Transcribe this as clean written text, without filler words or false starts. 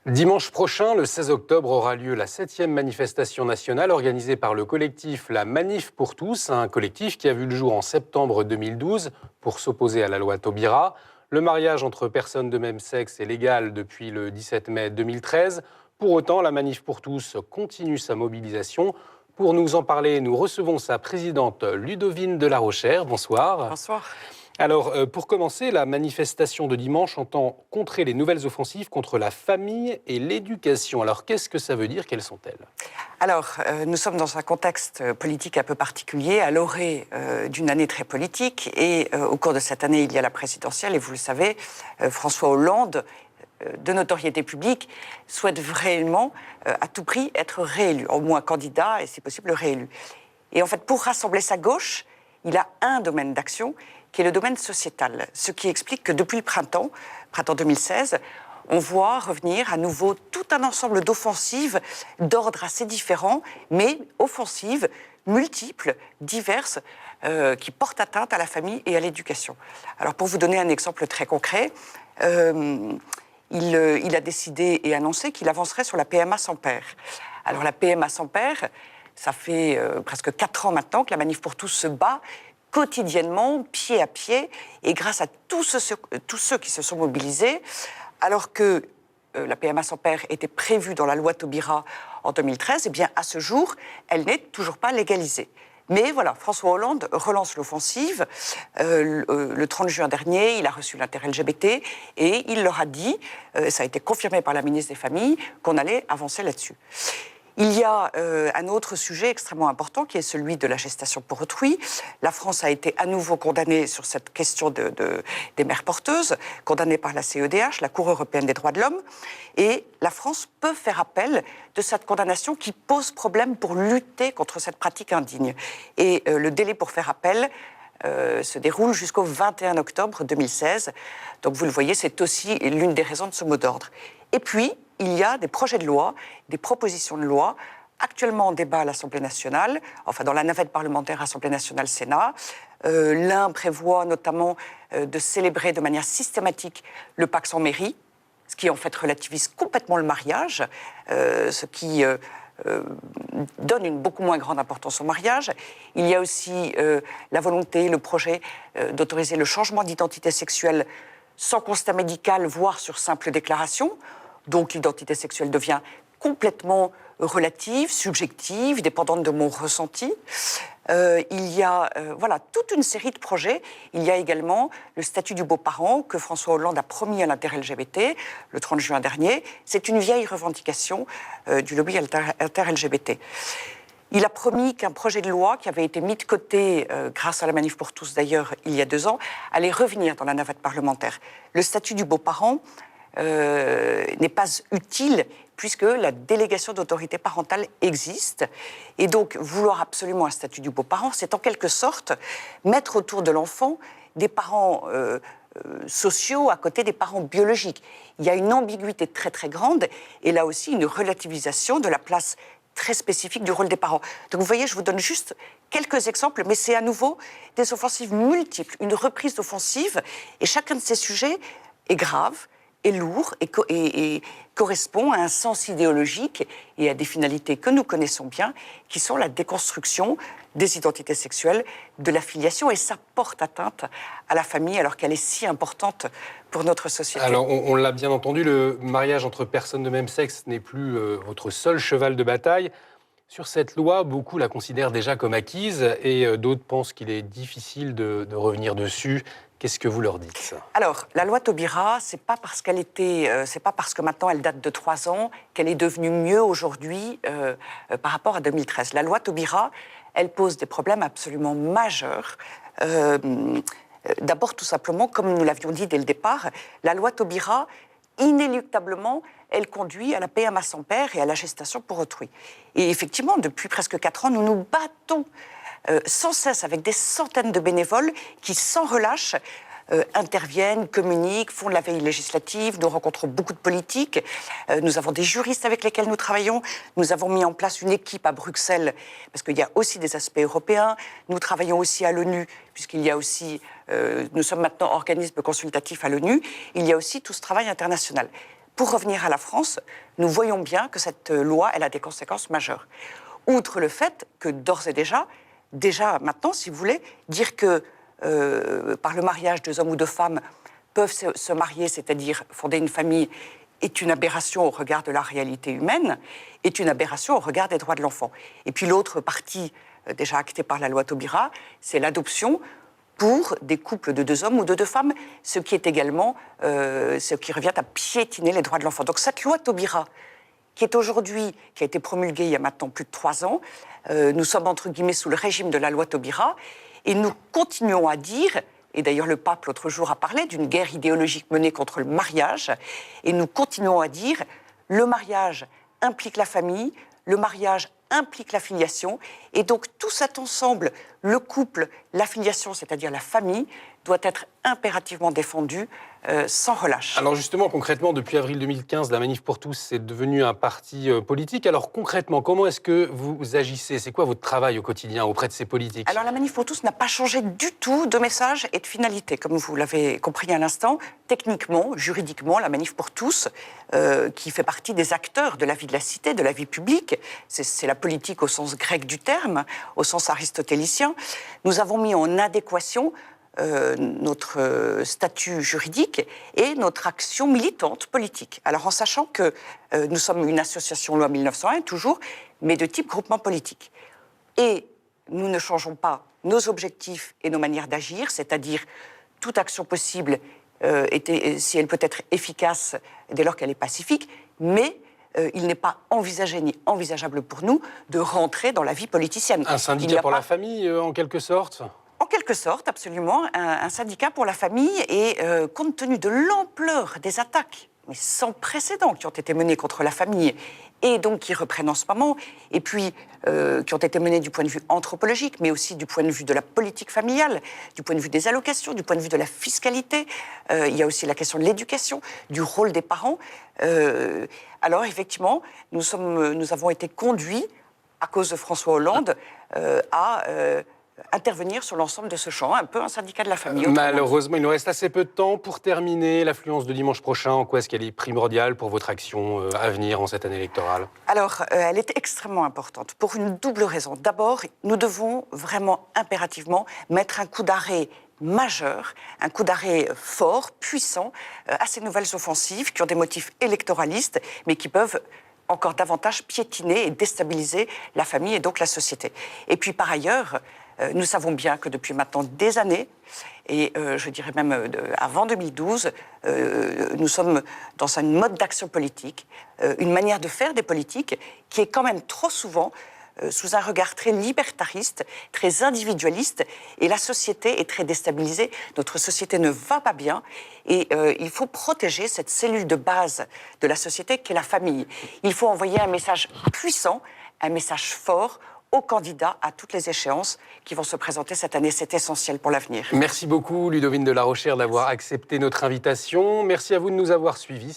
Dimanche prochain, le 16 octobre, aura lieu la 7e manifestation nationale organisée par le collectif La Manif pour tous, un collectif qui a vu le jour en septembre 2012 pour s'opposer à la loi Taubira. Le mariage entre personnes de même sexe est légal depuis le 17 mai 2013. Pour autant, La Manif pour tous continue sa mobilisation. Pour nous en parler, nous recevons sa présidente Ludovine de la Rochère. Bonsoir. Bonsoir. Alors, pour commencer, la manifestation de dimanche entend contrer les nouvelles offensives contre la famille et l'éducation. Alors, qu'est-ce que ça veut dire? Quelles sont-elles? Alors, nous sommes dans un contexte politique un peu particulier, à l'orée d'une année très politique. Et au cours de cette année, il y a la présidentielle. Et vous le savez, François Hollande, de notoriété publique, souhaite vraiment, à tout prix, être réélu. Au moins candidat et, si possible, réélu. Et en fait, pour rassembler sa gauche, il a un domaine d'action qui est le domaine sociétal. Ce qui explique que depuis le printemps 2016, on voit revenir à nouveau tout un ensemble d'offensives d'ordre assez différents, mais offensives, multiples, diverses, qui portent atteinte à la famille et à l'éducation. Alors pour vous donner un exemple très concret, il a décidé et annoncé qu'il avancerait sur la PMA sans père. Alors la PMA sans père, ça fait presque 4 ans maintenant que la Manif pour tous se bat quotidiennement, pied à pied, et grâce à tous ceux qui se sont mobilisés, alors que la PMA sans père était prévue dans la loi Taubira en 2013, eh bien, à ce jour, elle n'est toujours pas légalisée. Mais voilà, François Hollande relance l'offensive. Le 30 juin dernier, il a reçu l'inter-LGBT et il leur a dit, ça a été confirmé par la ministre des Familles, qu'on allait avancer là-dessus. Il y a un autre sujet extrêmement important qui est celui de la gestation pour autrui. La France a été à nouveau condamnée sur cette question des mères porteuses, condamnée par la CEDH, la Cour européenne des droits de l'homme. Et la France peut faire appel de cette condamnation qui pose problème pour lutter contre cette pratique indigne. Et le délai pour faire appel se déroule jusqu'au 21 octobre 2016. Donc vous le voyez, c'est aussi l'une des raisons de ce mot d'ordre. Et puis, il y a des projets de loi, des propositions de loi, actuellement en débat à l'Assemblée nationale, enfin dans la navette parlementaire Assemblée nationale-Sénat. L'un prévoit notamment de célébrer de manière systématique le Pacs en mairie, ce qui en fait relativise complètement le mariage, ce qui donne une beaucoup moins grande importance au mariage. Il y a aussi la volonté, le projet d'autoriser le changement d'identité sexuelle sans constat médical, voire sur simple déclaration. Donc l'identité sexuelle devient complètement relative, subjective, dépendante de mon ressenti. Il y a voilà, toute une série de projets. Il y a également le statut du beau-parent que François Hollande a promis à l'inter-LGBT le 30 juin dernier. C'est une vieille revendication du lobby inter-LGBT. Il a promis qu'un projet de loi qui avait été mis de côté, grâce à la Manif pour tous d'ailleurs, il y a 2 ans, allait revenir dans la navette parlementaire. Le statut du beau-parent n'est pas utile puisque la délégation d'autorité parentale existe. Et donc, vouloir absolument un statut du beau-parent, c'est en quelque sorte mettre autour de l'enfant des parents sociaux à côté des parents biologiques. Il y a une ambiguïté très très grande et là aussi une relativisation de la place très spécifique du rôle des parents. Donc vous voyez, je vous donne juste quelques exemples, mais c'est à nouveau des offensives multiples, une reprise d'offensive, et chacun de ces sujets est grave, est lourd et correspond à un sens idéologique et à des finalités que nous connaissons bien, qui sont la déconstruction des identités sexuelles, de la filiation, et ça porte atteinte à la famille alors qu'elle est si importante pour notre société. Alors, on l'a bien entendu, le mariage entre personnes de même sexe n'est plus votre seul cheval de bataille. Sur cette loi, beaucoup la considèrent déjà comme acquise et d'autres pensent qu'il est difficile de revenir dessus. Qu'est-ce que vous leur dites? Alors, la loi Taubira, c'est pas parce que maintenant elle date de 3 ans qu'elle est devenue mieux aujourd'hui par rapport à 2013. La loi Taubira, elle pose des problèmes absolument majeurs. D'abord, tout simplement, comme nous l'avions dit dès le départ, la loi Taubira, inéluctablement, elle conduit à la PMA sans père et à la gestation pour autrui. Et effectivement, depuis presque 4 ans, nous nous battons sans cesse avec des centaines de bénévoles qui, sans relâche, interviennent, communiquent, font de la veille législative. Nous rencontrons beaucoup de politiques. Nous avons des juristes avec lesquels nous travaillons. Nous avons mis en place une équipe à Bruxelles, parce qu'il y a aussi des aspects européens. Nous travaillons aussi à l'ONU, puisqu'il y a aussi... nous sommes maintenant organisme consultatif à l'ONU. Il y a aussi tout ce travail international. Pour revenir à la France, nous voyons bien que cette loi, elle a des conséquences majeures. Outre le fait que d'ores et déjà maintenant, si vous voulez, dire que par le mariage, 2 hommes ou 2 femmes peuvent se marier, c'est-à-dire fonder une famille, est une aberration au regard de la réalité humaine, est une aberration au regard des droits de l'enfant. Et puis l'autre partie, déjà actée par la loi Taubira, c'est l'adoption pour des couples de 2 hommes ou de 2 femmes, ce qui est également, ce qui revient à piétiner les droits de l'enfant. Donc cette loi Taubira, qui a été promulguée il y a maintenant plus de 3 ans, nous sommes entre guillemets sous le régime de la loi Taubira, et nous continuons à dire, et d'ailleurs le pape l'autre jour a parlé d'une guerre idéologique menée contre le mariage, et nous continuons à dire, le mariage implique la famille, le mariage implique la filiation, et donc tout cet ensemble, le couple, la filiation, c'est-à-dire la famille, doit être impérativement défendu sans relâche. Alors justement, concrètement, depuis avril 2015, la Manif pour tous est devenue un parti politique. Alors concrètement, comment est-ce que vous agissez? C'est quoi votre travail au quotidien auprès de ces politiques? Alors la Manif pour tous n'a pas changé du tout de message et de finalité, comme vous l'avez compris à l'instant. Techniquement, juridiquement, la Manif pour tous, qui fait partie des acteurs de la vie de la cité, de la vie publique, c'est la politique au sens grec du terme, au sens aristotélicien. Nous avons mis en adéquation notre statut juridique et notre action militante politique. Alors en sachant que nous sommes une association loi 1901 toujours, mais de type groupement politique. Et nous ne changeons pas nos objectifs et nos manières d'agir, c'est-à-dire toute action possible, si elle peut être efficace dès lors qu'elle est pacifique, mais il n'est pas envisagé ni envisageable pour nous de rentrer dans la vie politicienne. Un syndicat pour la famille, en quelque sorte? En quelque sorte, absolument, un syndicat pour la famille et compte tenu de l'ampleur des attaques, mais sans précédent, qui ont été menées contre la famille et donc qui reprennent en ce moment, et puis qui ont été menées du point de vue anthropologique, mais aussi du point de vue de la politique familiale, du point de vue des allocations, du point de vue de la fiscalité. Il y a aussi la question de l'éducation, du rôle des parents. Alors effectivement, nous avons été conduits, à cause de François Hollande, à intervenir sur l'ensemble de ce champ, un peu un syndicat de la famille. Malheureusement, il nous reste assez peu de temps pour terminer. L'affluence de dimanche prochain, en quoi est-ce qu'elle est primordiale pour votre action à venir en cette année électorale? Alors, elle est extrêmement importante pour une double raison. D'abord, nous devons vraiment impérativement mettre un coup d'arrêt majeur, un coup d'arrêt fort, puissant, à ces nouvelles offensives qui ont des motifs électoralistes, mais qui peuvent encore davantage piétiner et déstabiliser la famille et donc la société. Et puis par ailleurs, nous savons bien que depuis maintenant des années, et je dirais même avant 2012, nous sommes dans un mode d'action politique, une manière de faire des politiques qui est quand même trop souvent sous un regard très libertariste, très individualiste, et la société est très déstabilisée. Notre société ne va pas bien, et il faut protéger cette cellule de base de la société qu'est la famille. Il faut envoyer un message puissant, un message fort aux candidats à toutes les échéances qui vont se présenter cette année. C'est essentiel pour l'avenir. Merci beaucoup, Ludovine de la Rochère, d'avoir accepté notre invitation. Merci à vous de nous avoir suivis.